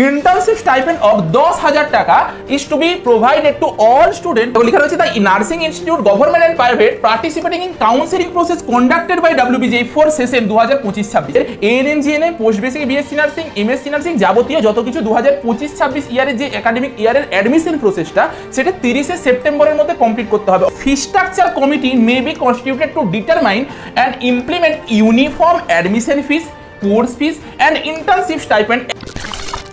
Internship stipend of 10,000 টাকা is to be provided to all student. লেখা রয়েছে the nursing institute government and private participating in counselling process conducted by WBJEE for session 2025-26 ANM GNM post basic BSc nursing MSc nursing যাবতীয় যত কিছু 2025-26 ইয়ারের যে academic ইয়ারের admission প্রসেসটা সেটা 30 সেপ্টেম্বরের মধ্যে কমপ্লিট করতে হবে। Fee structure committee may be constituted to determine and implement uniform admission fees, course fees and internship stipend.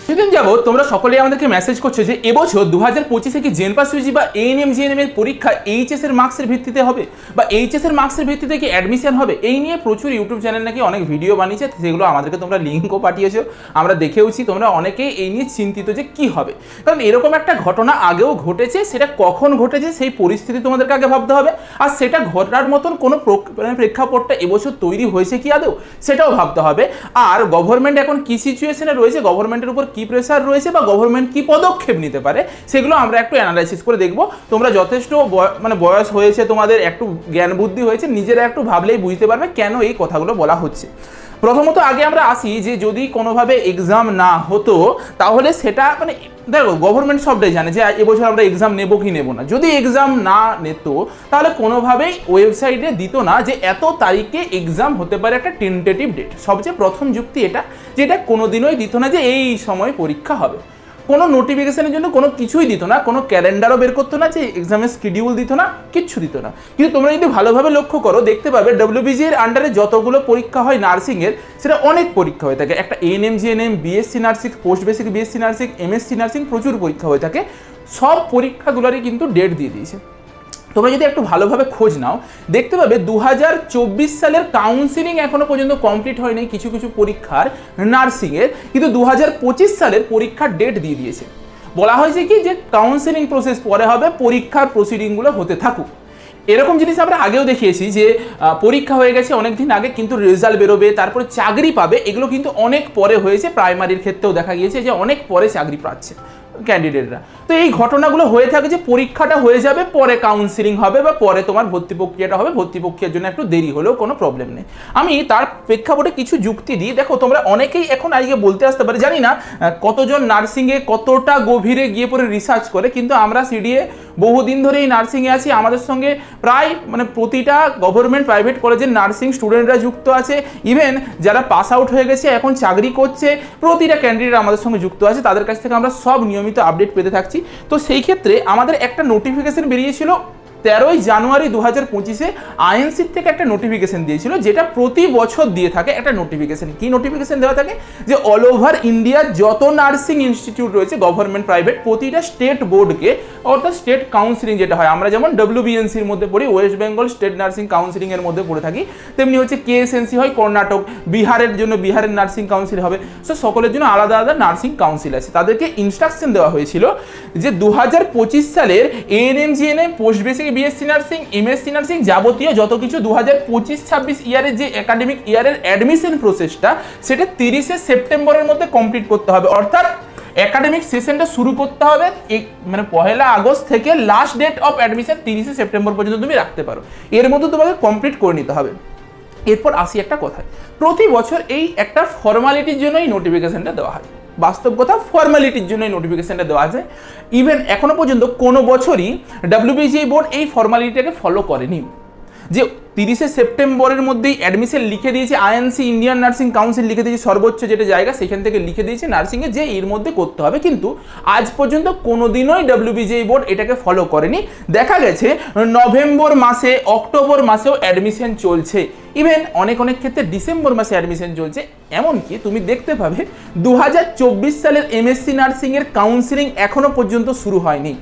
কিছুদিন যাবত তোমরা সকলেই আমাদেরকে মেসেজ করছো যে এবছর 2025-এ কি জেনপাস ইউজি বা ANM GNM এর পরীক্ষা এইচএস এর মার্কসের ভিত্তিতে হবে বা এইচএস এর মার্কসের ভিত্তিতে কি অ্যাডমিশন হবে। এই নিয়ে প্রচুর ইউটিউব চ্যানেল নাকি অনেক ভিডিও বানিয়েছে, সেগুলো আমাদেরকে তোমরা লিঙ্কও পাঠিয়েছো, আমরা দেখেওছি। তোমরা অনেকেই এই নিয়ে চিন্তিত যে কি হবে, কারণ এরকম একটা ঘটনা আগেও ঘটেছে, সেটা কখন ঘটেছে সেই পরিস্থিতি তোমাদেরকে আগে ভাবতে হবে, আর সেটা ঘটার মতন কোনো প্রেক্ষাপটটা এবছর তৈরি হয়েছে কি আদৌ সেটাও ভাবতে হবে। আর গভর্নমেন্ট এখন কি সিচুয়েশনে রয়েছে, গভর্নমেন্টের উপর কি প্রেসার রয়েছে বা গভর্নমেন্ট কি পদক্ষেপ নিতে পারে, সেগুলো আমরা একটু অ্যানালাইসিস করে দেখব। তোমরা যথেষ্ট বয়স হয়েছে, তোমাদের একটু জ্ঞান বুদ্ধি হয়েছে, নিজেরা একটু ভাবলেই বুঝতে পারবে কেন এই কথাগুলো বলা হচ্ছে। প্রথমত আগে আমরা আসি যে যদি কোনোভাবে এক্সাম না হতো তাহলে সেটা দেখো গভর্নমেন্ট সবটাই জানে যে এবছর আমরা এক্সাম নেব কি নেব না। যদি এক্সাম না নিত তাহলে কোনোভাবেই ওয়েবসাইটে দিত না যে এত তারিখে এক্সাম হতে পারে, একটা টেন্টেটিভ ডেট। সবচেয়ে প্রথম যুক্তি এটা, যেটা কোনোদিনই দিত না যে এই সময় পরীক্ষা হবে। কোনো নোটিফিকেশনের জন্য কোনো কিছুই দিত না, কোনো ক্যালেন্ডারও বের করতো না, যে এক্সামের শিডিউল দিত না, কিচ্ছু দিত না। কিন্তু তোমরা যদি ভালোভাবে লক্ষ্য করো দেখতে পাবে WBJEE এর আন্ডারে যতগুলো পরীক্ষা হয় নার্সিংয়ের, সেটা অনেক পরীক্ষা হয়ে থাকে। একটা ANM GNM, BSc nursing, post basic BSc nursing, MSc nursing, প্রচুর পরীক্ষা হয়ে থাকে। সব পরীক্ষাগুলোরই কিন্তু ডেট দিয়ে দিয়েছে। তোমরা যদি একটু ভালোভাবে খোঁজ নাও দেখতে পাবে 2024 সালের কাউন্সিলিং এখনো পর্যন্ত কমপ্লিট হয়নি কিছু কিছু পরীক্ষার নার্সিংয়ের, কিন্তু 2025 সালের পরীক্ষার ডেট দিয়ে দিয়েছে। বলা হয়েছে কি যে কাউন্সিলিং প্রসেস পরে হবে, পরীক্ষার প্রসিডিংগুলো হতে থাকুক। এরকম জিনিস আমরা আগেও দেখিয়েছি যে পরীক্ষা হয়ে গেছে অনেক দিন আগে, কিন্তু রেজাল্ট বেরোবে, তারপরে চাকরি পাবে, এগুলো কিন্তু অনেক পরে হয়েছে। প্রাইমারির ক্ষেত্রেও দেখা গিয়েছে যে অনেক পরে চাকরি পাচ্ছে ক্যান্ডিডেটরা। তো এই ঘটনাগুলো হয়ে থাকে যে পরীক্ষাটা হয়ে যাবে, পরে কাউন্সিলিং হবে বা পরে তোমার ভর্তি প্রক্রিয়াটা হবে, ভর্তি প্রক্রিয়ার জন্য একটু দেরি হলেও কোনো প্রবলেম নেই। আমি তার প্রেক্ষাপটে কিছু যুক্তি দিই। দেখো তোমরা অনেকেই এখন আজকে বলতে আসতে পারে, জানি না কতজন নার্সিংয়ে কতটা গভীরে গিয়ে পরে রিসার্চ করে, কিন্তু আমরা CDA বহুদিন ধরে এই নার্সিংয়ে আছি। আমাদের সঙ্গে প্রায় প্রতিটা গভর্নমেন্ট প্রাইভেট কলেজের নার্সিং স্টুডেন্টরা যুক্ত আছে, ইভেন যারা পাস আউট হয়ে গেছে এখন চাকরি করছে, প্রতিটা ক্যান্ডিডেট আমাদের সঙ্গে যুক্ত আছে। তাদের কাছ থেকে আমরা সব নিয়মিত আপডেট পেতে থাকছি। তো সেই ক্ষেত্রে আমাদের একটা নোটিফিকেশন বেরিয়েছিল 13 জানুয়ারি 2025-এ INC থেকে একটা নোটিফিকেশন দিয়েছিল, যেটা প্রতি বছর দিয়ে থাকে একটা নোটিফিকেশন। কি নোটিফিকেশন দেওয়া থাকে যে অল ওভার ইন্ডিয়ার যত নার্সিং ইনস্টিটিউট রয়েছে গভর্নমেন্ট প্রাইভেট, প্রতিটা স্টেট বোর্ডকে অর্থাৎ স্টেট কাউন্সিলিং যেটা হয়, আমরা যেমন WBNCর মধ্যে পড়ি, West Bengal state nursing counselling এর মধ্যে পড়ে থাকি, তেমনি হচ্ছে KSNC হয় কর্ণাটক, বিহারের জন্য বিহারের নার্সিং কাউন্সিল হবে। সো সকলের জন্য আলাদা আলাদা নার্সিং কাউন্সিল আছে। তাদেরকে ইনস্ট্রাকশন দেওয়া হয়েছিল যে 2025 সালের ANM GNM post basic BSc nursing, MSc nursing যাবতীয় যত কিছু 2025-26 ইয়ারের যে একাডেমিক ইয়ারের অ্যাডমিশন প্রসেসটা সেটা 30 সেপ্টেম্বরের মধ্যে কমপ্লিট করতে হবে। অর্থাৎ একাডেমিক সেশনটা শুরু করতে হবে 1 আগস্ট থেকে last date of admission 30 September পর্যন্ত তুমি রাখতে পারো, এর মধ্যে তোমাকে কমপ্লিট করে নিতে হবে। এরপর আসি একটা কথায়, প্রতি বছর এই একটা ফর্মালিটির জন্য এই নোটিফিকেশনটা দেওয়া হয়। বাস্তব কথা, ফর্মালিটির জন্য এই নোটিফিকেশনটা দেওয়া আছে। ইভেন এখনো পর্যন্ত কোনো বছরই WBJEE বোর্ড এই ফর্মালিটিটাকে ফলো করেনি, যে 30 সেপ্টেম্বরের মধ্যেই অ্যাডমিশন লিখে দিয়েছে INC, ইন্ডিয়ান নার্সিং কাউন্সিল লিখে দিয়েছে সর্বোচ্চ যেটা জায়গা, সেখান থেকে লিখে দিয়েছে নার্সিংয়ে যে এর মধ্যে করতে হবে, কিন্তু আজ পর্যন্ত কোনোদিনই WBJEE বোর্ড এটাকে ফলো করেনি। দেখা গেছে নভেম্বর মাসে, অক্টোবর মাসেও অ্যাডমিশন চলছে, ইভেন অনেক ক্ষেত্রে ডিসেম্বর মাসে অ্যাডমিশন চলছে। এমনকি তুমি দেখতে পাবে 2024 সালের MSc নার্সিংয়ের কাউন্সিলিং এখনো পর্যন্ত শুরু হয়নি।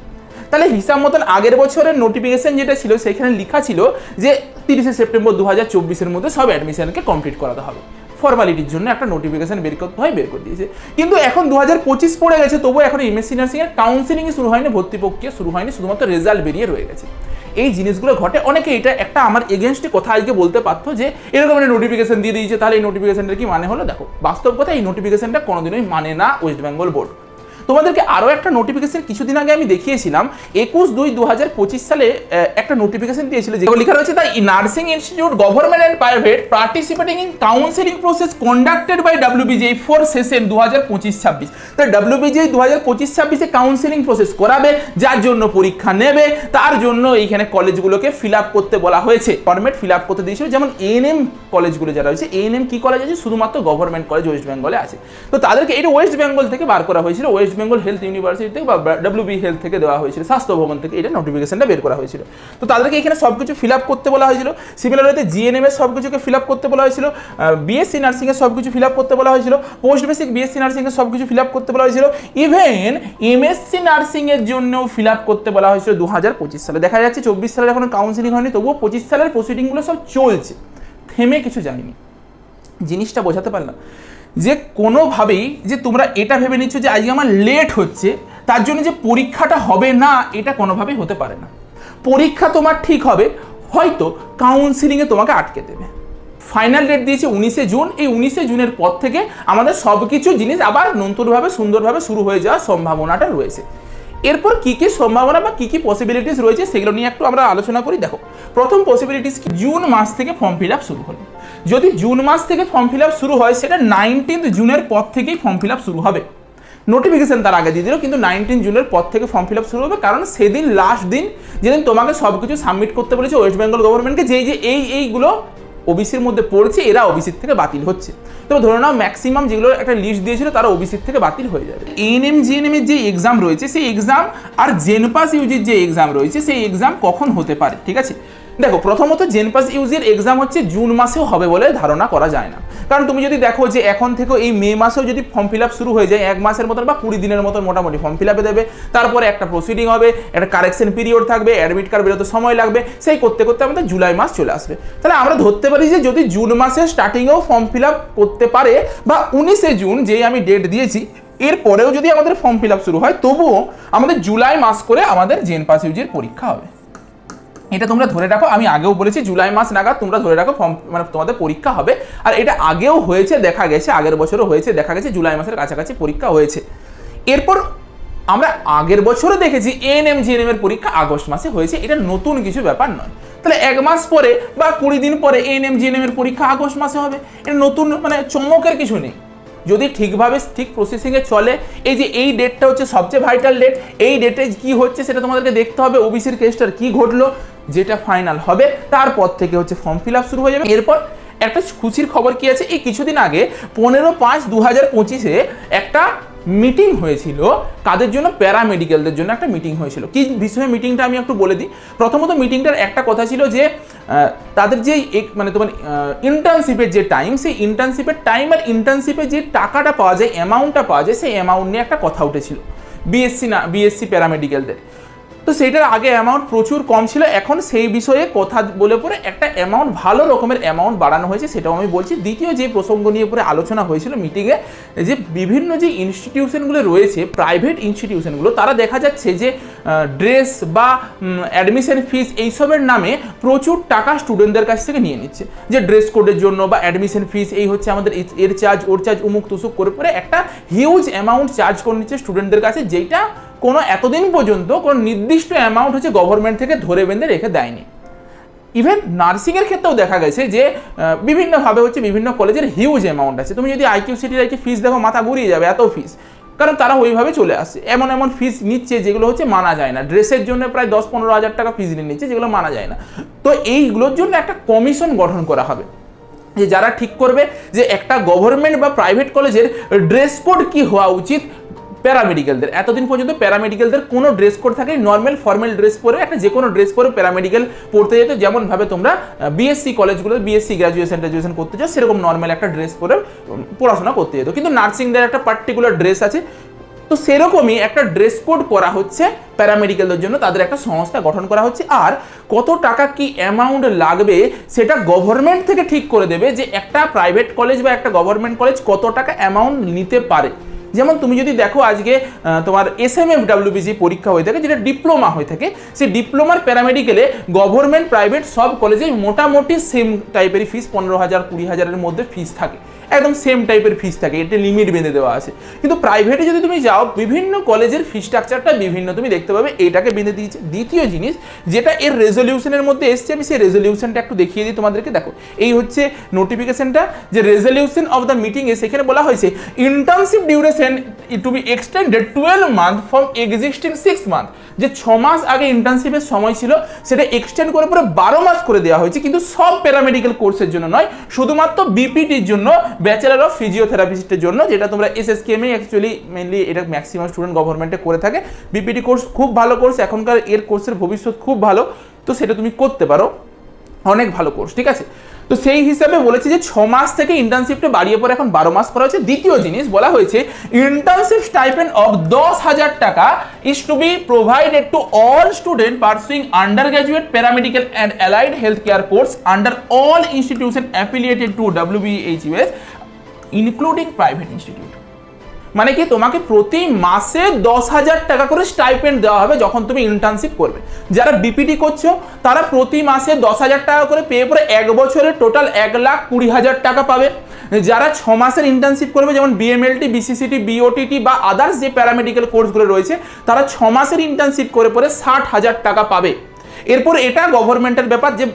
তাহলে হিসাব মতন আগের বছরের নোটিফিকেশন যেটা ছিল সেখানে লেখা ছিল যে 30 সেপ্টেম্বর 2024-এর মধ্যে সব অ্যাডমিশনকে কমপ্লিট করাতে হবে। ফর্মালিটির জন্য একটা নোটিফিকেশন বের করতে হয়, বের করে দিয়েছে। কিন্তু এখন 2025 পড়ে গেছে, তবুও এখন MSc নার্সিংয়ের কাউন্সিলিংই শুরু হয়নি, ভর্তি প্রক্রিয়া শুরু হয়নি, শুধুমাত্র রেজাল্ট বেরিয়ে রয়ে গেছে। এই জিনিসগুলো ঘটে। অনেকে এটা একটা আমার এগেনস্টে কথা আজকে বলতে পারতো যে এরকম একটা নোটিফিকেশন দিয়ে দিয়েছে, তাহলে এই নোটিফিকেশনটার কি মানে হলো? দেখো বাস্তব কথা, এই নোটিফিকেশনটা কোনোদিনই মানে না ওয়েস্ট বেঙ্গল বোর্ড। তোমাদেরকে আরও একটা নোটিফিকেশন কিছুদিন আগে আমি দেখিয়েছিলাম, 21/2/2025 সালে একটা নোটিফিকেশন দিয়েছিল, যেগুলো লেখা রয়েছে the nursing institute government and private participating in counselling process conducted by WBJEE for session 2025-26। তো WBJEE 2025-26 কাউন্সেলিং প্রসেস করাবে, যার জন্য পরীক্ষা নেবে, তার জন্য এইখানে কলেজগুলোকে ফিল আপ করতে বলা হয়েছে, ফরম্যাট ফিল আপ করতে দিয়েছিল। যেমন এএনএম কলেজগুলো যারা রয়েছে, এএনএম কি কলেজ আছে, শুধুমাত্র গভর্নমেন্ট কলেজ ওয়েস্ট বেঙ্গলে আছে, তো তাদেরকে এটা ওয়েস্ট বেঙ্গল থেকে বার করা হয়েছিল, ওয়েস্ট বেঙ্গল হেলথ ইউনিভার্সিটি থেকে বা WB হেলথ থেকে দেওয়া হয়েছিল, স্বাস্থ্য ভবন থেকে এটা নোটিফিকেশনটা বের করা হয়েছিল। তো তাদেরকে এখানে সব কিছু ফিল আপ করতে বলা হয়েছিল। সিমিলার ওয়েতে জিএনএম এর সব কিছুকে ফিল আপ করতে বলা হয়েছিল, বিএসসি নার্সিং এর সব কিছু ফিল আপ করতে বলা হয়েছিল, পোস্ট বেসিক বিএসসি নার্সিং এর সব কিছু ফিল আপ করতে বলা হয়েছিল, ইভেন এমএসসি নার্সিং এর জন্যও ফিল আপ করতে বলা হয়েছিল 2025 সালে। দেখা যাচ্ছে 24 সালের এখনো কাউন্সিলিং হয়নি, তবুও 25 সালের প্রসিডিংগুলো সব চলছে, থেমে কিছু যায়নি। জিনিসটা বোঝাতে পারলাম যে কোনোভাবেই যে তোমরা এটা ভেবে নিচ্ছ যে আজকে আমার লেট হচ্ছে তার জন্য যে পরীক্ষাটা হবে না, এটা কোনোভাবেই হতে পারে না। পরীক্ষা তোমার ঠিক হবে, হয়তো কাউন্সিলিংয়ে তোমাকে আটকে দেবে। ফাইনাল ডেট দিয়েছে 19শে জুন, এই 19শে জুনের পর থেকে আমাদের সব কিছু জিনিস আবার নতুনভাবে সুন্দরভাবে শুরু হয়ে যাওয়ার সম্ভাবনাটা রয়েছে। এরপর কী কী সম্ভাবনা বা কী কী পসিবিলিটিস রয়েছে সেগুলো নিয়ে একটু আমরা আলোচনা করি। দেখো, প্রথম পসিবিলিটিস কি, জুন মাস থেকে ফর্ম ফিল আপ শুরু হলো। যদি জুন মাস থেকে ফর্ম ফিল আপ শুরু হয়, সেটা 19 জুনের পর থেকেই ফর্ম ফিল আপ শুরু হবে। নোটিফিকেশন তার আগে দিয়ে দিল, কিন্তু 19 জুনের পর থেকে ফর্ম ফিল আপ শুরু হবে, কারণ সেদিন লাস্ট দিন যেদিন তোমাকে সব কিছু সাবমিট করতে বলেছে ওয়েস্ট বেঙ্গল গভর্নমেন্টকে, যে এইগুলো ওবিসির মধ্যে পড়ছে, এরা ওবিসির থেকে বাতিল হচ্ছে। তবে ধরে নাও ম্যাক্সিমাম যেগুলো একটা লিস্ট দিয়েছিল তারা ওবিসির থেকে বাতিল হয়ে যাবে। এএনএম জিএনএম এর যে এক্সাম রয়েছে সেই এক্সাম আর জেনপাস ইউজির যে এক্সাম রয়েছে সেই এক্সাম কখন হতে পারে, ঠিক আছে। দেখো, প্রথমত জেনপাস ইউজির এক্সাম হচ্ছে জুন মাসেও হবে বলে ধারণা করা যায় না, কারণ তুমি যদি দেখো যে এখন থেকে এই মে মাসেও যদি ফর্ম ফিল আপ শুরু হয়ে যায়, 1 মাসের মতন বা 20 দিনের মতন মোটামুটি ফর্ম ফিল আপে দেবে, তারপরে একটা প্রসিডিং হবে, একটা কারেকশন পিরিয়ড থাকবে, অ্যাডমিট কার্ড বেরোতে সময় লাগবে, সেই করতে করতে আমাদের জুলাই মাস চলে আসবে। তাহলে আমরা ধরতে পারি যে যদি জুন মাসের স্টার্টিংয়েও ফর্ম ফিল আপ করতে পারে, বা 19শে জুন যেই আমি ডেট দিয়েছি এরপরেও যদি আমাদের ফর্ম ফিল আপ শুরু হয়, তবুও আমাদের জুলাই মাস করে আমাদের জেনপাস ইউজির পরীক্ষা হবে। এটা তোমরা ধরে রাখো, আমি আগেও বলেছি জুলাই মাস নাগাদ তোমরা ধরে রাখো ফর্ম মানে তোমাদের পরীক্ষা হবে। আর এটা আগেও হয়েছে, দেখা গেছে, আগের বছরও হয়েছে, দেখা গেছে জুলাই মাসের কাছাকাছি পরীক্ষা হয়েছে। এরপর আমরা আগের বছরও দেখেছি এএনএম জিএনএম এর পরীক্ষা আগস্ট মাসে হয়েছে, এটা নতুন কিছু ব্যাপার নয়। তাহলে 1 মাস পরে বা 20 দিন পরে এএনএম জিএনএম এর পরীক্ষা আগস্ট মাসে হবে, এটা নতুন মানে চমকের কিছু নেই। যদি ঠিকভাবে ঠিক প্রসেসিংয়ে চলে, এই যে এই ডেটটা হচ্ছে সবচেয়ে ভাইটাল ডেট, এই ডেটে কি হচ্ছে সেটা তোমাদেরকে দেখতে হবে, ওবিসির কেসটার কি ঘটলো, যেটা ফাইনাল হবে তারপর থেকে হচ্ছে ফর্ম ফিল আপ শুরু হয়ে যাবে। এরপর একটা খুশির খবর কি আছে, এই কিছুদিন আগে 15/5/2025 একটা মিটিং হয়েছিল, কাদের জন্য, প্যারামেডিক্যালদের জন্য একটা মিটিং হয়েছিল। কি বিষয়ে মিটিংটা আমি একটু বলে দিই। প্রথমত মিটিংটার একটা কথা ছিল যে তাদের যে মানে তোমার ইন্টার্নশিপের যে টাইম, সেই ইন্টার্নশিপের টাইম আর ইন্টার্নশিপে যে টাকাটা পাওয়া যায়, অ্যামাউন্টটা পাওয়া যায়, সেই অ্যামাউন্ট নিয়ে একটা কথা উঠেছিল বিএসসি প্যারামেডিক্যালদের। তো সেইটার আগে অ্যামাউন্ট প্রচুর কম ছিল, এখন সেই বিষয়ে কথা বলে পরে একটা অ্যামাউন্ট, ভালো রকমের অ্যামাউন্ট বাড়ানো হয়েছে, সেটাও আমি বলছি। দ্বিতীয় যে প্রসঙ্গ নিয়ে পরে আলোচনা হয়েছিল মিটিংয়ে, যে বিভিন্ন যে ইনস্টিটিউশনগুলো রয়েছে, প্রাইভেট ইনস্টিটিউশনগুলো, তারা দেখা যাচ্ছে যে ড্রেস বা অ্যাডমিশন ফিস এইসবের নামে প্রচুর টাকা স্টুডেন্টদের কাছ থেকে নিয়ে নিচ্ছে, যে ড্রেস কোডের জন্য বা অ্যাডমিশন ফিস এই হচ্ছে আমাদের এর চার্জ ওর চার্জ উমুক তুসুক করে পরে একটা হিউজ অ্যামাউন্ট চার্জ করে নিচ্ছে স্টুডেন্টদের কাছে, যেটা কোনো এতদিন পর্যন্ত কোনো নির্দিষ্ট অ্যামাউন্ট হচ্ছে গভর্নমেন্ট থেকে ধরে বেঁধে রেখে দেয়নি। ইভেন নার্সিংয়ের ক্ষেত্রেও দেখা গেছে যে বিভিন্নভাবে হচ্ছে বিভিন্ন কলেজের হিউজ অ্যামাউন্ট আছে। তুমি যদি IQCTR ফিস দেখো, মাথা ঘুরিয়ে যাবে, এত ফিস, কারণ তারা ওইভাবে চলে আসছে, এমন ফিস নিচ্ছে যেগুলো হচ্ছে মানা যায় না। ড্রেসের জন্য প্রায় 10-15 হাজার টাকা ফিস নিচ্ছে, যেগুলো মানা যায় না। তো এইগুলোর জন্য একটা কমিশন গঠন করা হবে, যে যারা ঠিক করবে যে একটা গভর্নমেন্ট বা প্রাইভেট কলেজের ড্রেস কোড কি হওয়া উচিত প্যারামেডিক্যালদের। এতদিন পর্যন্ত প্যারামেডিক্যালদের কোনো ড্রেস কোড থাকে, নর্মাল ফর্মাল ড্রেস পরে একটা যে কোনো ড্রেস পরে প্যারামেডিক্যাল পড়তে যেত, যেমনভাবে তোমরা বিএসসি কলেজগুলো বিএসসি গ্র্যাজুয়েশন করতে চাও, সেরকম নর্মাল একটা ড্রেস পরে পড়াশোনা করতে যেত। কিন্তু নার্সিংদের একটা পার্টিকুলার ড্রেস আছে, তো সেরকমই একটা ড্রেস কোড করা হচ্ছে প্যারামেডিক্যালদের জন্য, তাদের একটা সংস্থা গঠন করা হচ্ছে। আর কত টাকা কি অ্যামাউন্ট লাগবে সেটা গভর্নমেন্ট থেকে ঠিক করে দেবে, যে একটা প্রাইভেট কলেজ বা একটা গভর্নমেন্ট কলেজ কত টাকা অ্যামাউন্ট নিতে পারে। যেমন তুমি যদি দেখো আজকে তোমার SMFWBG পরীক্ষা হয়ে থাকে, যেটা ডিপ্লোমা হয়ে থাকে, সেই ডিপ্লোমার প্যারামেডিক্যালে গভর্নমেন্ট প্রাইভেট সব কলেজে মোটামুটি সেম টাইপেরই ফিস, 15,000-20,000-এর মধ্যে ফিস থাকে। একদম সেম টাইপের ফিস থাকে, এটা লিমিট বেঁধে দেওয়া আছে। কিন্তু প্রাইভেটে যদি তুমি যাও বিভিন্ন কলেজের ফি স্ট্রাকচারটা বিভিন্ন তুমি দেখতে পাবে, এইটাকে বেঁধে দিয়েছে। দ্বিতীয় জিনিস যেটা এর রেজলিউশনের মধ্যে এসছে, আমি সেই রেজলিউশনটা একটু দেখিয়ে দিই তোমাদেরকে। দেখো এই হচ্ছে নোটিফিকেশনটা, যে রেজলিউশন অফ দ্য মিটিং এ সেখানে বলা হয়েছে internship duration to be extended 12 month from existing 6 month. যে 6 মাস আগে ইন্টার্নশিপের সময় ছিল সেটা এক্সটেন্ড করে পরে 12 মাস করে দেওয়া হয়েছে, কিন্তু সব প্যারামেডিক্যাল কোর্সের জন্য নয়, শুধুমাত্র বিপিটির জন্য, ব্যাচেলার অফ ফিজিওথেরাপিস্টের জন্য, যেটা তোমরা এসএসকেএম অ্যাকচুয়ালি মেইনলি এটা ম্যাক্সিমাম স্টুডেন্ট গভর্নমেন্টে করে থাকে। বিপিটি কোর্স খুব ভালো কোর্স, এখনকার এর কোর্সের ভবিষ্যৎ খুব ভালো, তো সেটা তুমি করতে পারো, অনেক ভালো কোর্স, ঠিক আছে। তো সেই হিসাবে বলেছে যে 6 মাস থেকে ইন্টার্নশিপটা বাড়িয়ে পরে এখন 12 মাস করা হয়েছে। দ্বিতীয় জিনিস বলা হয়েছে ইন্টার্নশিপ স্টাইপেন্ড অফ 10,000 টাকা is to be provided to all student pursuing under graduate paramedical and allied health care course under all institution affiliated to WBHUS including private institute. মানে কি, তোমাকে প্রতি মাসে 10,000 টাকা করে স্টাইপেন্ড দেওয়া হবে যখন তুমি ইন্টার্নশিপ করবে। যারা বিপিটি করছো তারা প্রতি মাসে 10,000 টাকা করে পেয়ে পরে 1 বছরে টোটাল 1,20,000 টাকা পাবে। যারা 6 মাসের ইন্টার্নশিপ করবে, যেমন বিএমএলটি, বিসিসিটি, বিওটিটি বা আদার্স যে প্যারামেডিক্যাল কোর্সগুলো রয়েছে, তারা 6 মাসের ইন্টার্নশিপ করে পরে 60,000 টাকা পাবে। এরপর এটা গভর্নমেন্টের ব্যাপার যে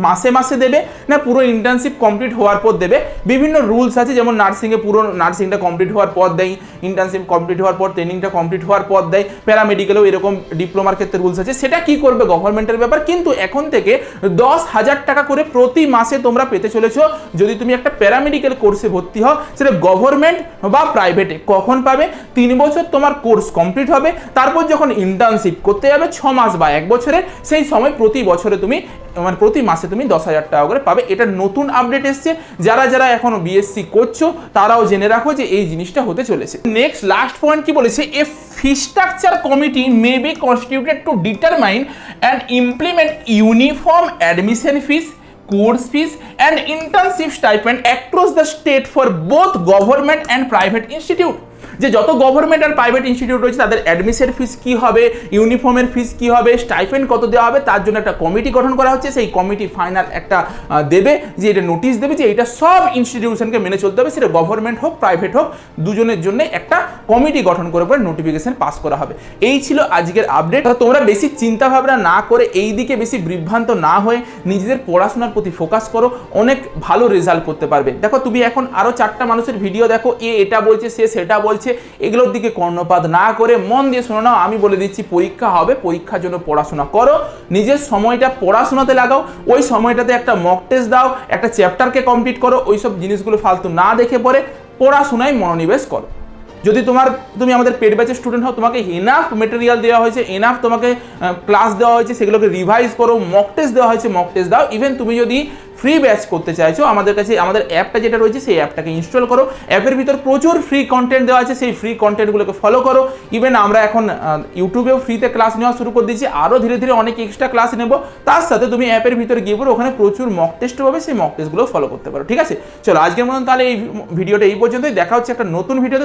মাসে মাসে দেবে না পুরো ইন্টার্নশিপ কমপ্লিট হওয়ার পর দেবে। বিভিন্ন রুলস আছে, যেমন নার্সিংয়ে পুরো নার্সিংটা কমপ্লিট হওয়ার পর দেয়, ইন্টার্নশিপ কমপ্লিট হওয়ার পর ট্রেনিংটা কমপ্লিট হওয়ার পর দেয়, প্যারামেডিক্যালেও এরকম ডিপ্লোমার ক্ষেত্রে রুলস আছে, সেটা কি করবে গভর্নমেন্টের ব্যাপার। কিন্তু এখন থেকে 10,000 টাকা করে প্রতি মাসে তোমরা পেতে চলেছো যদি তুমি একটা প্যারামেডিক্যাল কোর্সে ভর্তি হও, সেটা গভর্নমেন্ট বা প্রাইভেটে। কখন পাবে? 3 বছর তোমার কোর্স কমপ্লিট হবে, তারপর যখন ইন্টার্নশিপ করতে যাবে 6 মাস বা 1 বছরের, সেই সময় প্রতি বছরে তুমি মানে প্রতি মাসে তুমি 10,000 টাকা করে পাবে। এটা নতুন আপডেট এসছে, যারা যারা এখনো বিএসসি করছো তারাও জেনে রাখো যে এই জিনিসটা হতে চলেছে। নেক্সট লাস্ট পয়েন্ট কি বলেছে, a fee structure committee may be constituted to determine and implement uniform admission fees, course fees and internship stipend across the state for both government and private institute। যে যত government আর private institute রয়েছে তাদের admission fees কি হবে, ইউনিফর্মের ফিস কি হবে, stipend কত দেওয়া হবে, তার জন্য একটা কমিটি গঠন করা হচ্ছে। সেই কমিটি ফাইনাল একটা দেবে, যে এটা নোটিশ দেবে যে এটা সব ইনস্টিটিউশনকে মেনে চলতে হবে, সেটা গভর্নমেন্ট হোক প্রাইভেট হোক, দুজনের জন্য একটা কমিটি গঠন করে পরে নোটিফিকেশন পাস করা হবে। এই ছিল আজকের আপডেট। তোমরা বেশি চিন্তা ভাবনা না করে, এই দিকে বেশি বিভ্রান্ত না হয়ে নিজেদের পড়াশোনার প্রতি ফোকাস করো, অনেক ভালো রেজাল্ট করতে পারবে। দেখো তুমি এখন আরো 4টা মানুষের ভিডিও দেখো, এটা বলছে, সে সেটা বলছে, এগুলোর দিকে কর্ণপাত না করে মন দিয়ে শুনে নাও। আমি বলে দিচ্ছি পরীক্ষা হবে, পরীক্ষার জন্য পড়াশোনা করো, নিজের সময়টা পড়াশোনাতে লাগাও, ওই সময়টাতে একটা মক টেস্ট দাও, একটা চ্যাপ্টারকে কমপ্লিট করো, ওইসব জিনিসগুলো ফালতু না দেখে পরে পড়াশোনায় মনোনিবেশ করো। যদি তুমি আমাদের পেড ব্যাচের স্টুডেন্ট হও, তোমাকে এনাফ মেটেরিয়াল দেওয়া হয়েছে, এনাফ তোমাকে ক্লাস দেওয়া হয়েছে, সেগুলোকে রিভাইজ করো, মক টেস্ট দেওয়া হয়েছে, মক টেস্ট দাও। ইভেন তুমি যদি ফ্রি ব্যাচ করতে চাইছো, আমাদের কাছে আমাদের অ্যাপটা যেটা রয়েছে সেই অ্যাপটাকে ইনস্টল করো। অ্যাপের ভিতর প্রচুর ফ্রি কন্টেন্ট দেওয়া আছে, সেই ফ্রি কন্টেন্টগুলোকে ফলো করো। ইভেন আমরা এখন ইউটিউবেও ফ্রিতে ক্লাস নেওয়া শুরু করে দিয়েছি, আরও ধীরে ধীরে অনেক এক্সট্রা ক্লাস নেব। তার সাথে তুমি অ্যাপের ভিতরে গিয়ে পড়ো, ওখানে প্রচুর মক টেস্ট পাবে, সেই মক টেস্টগুলো ফলো করতে পারো। ঠিক আছে, চলো আজকের মতন তাহলে এই ভিডিওটা এই পর্যন্তই। দেখা হচ্ছে একটা নতুন ভিডিওতে।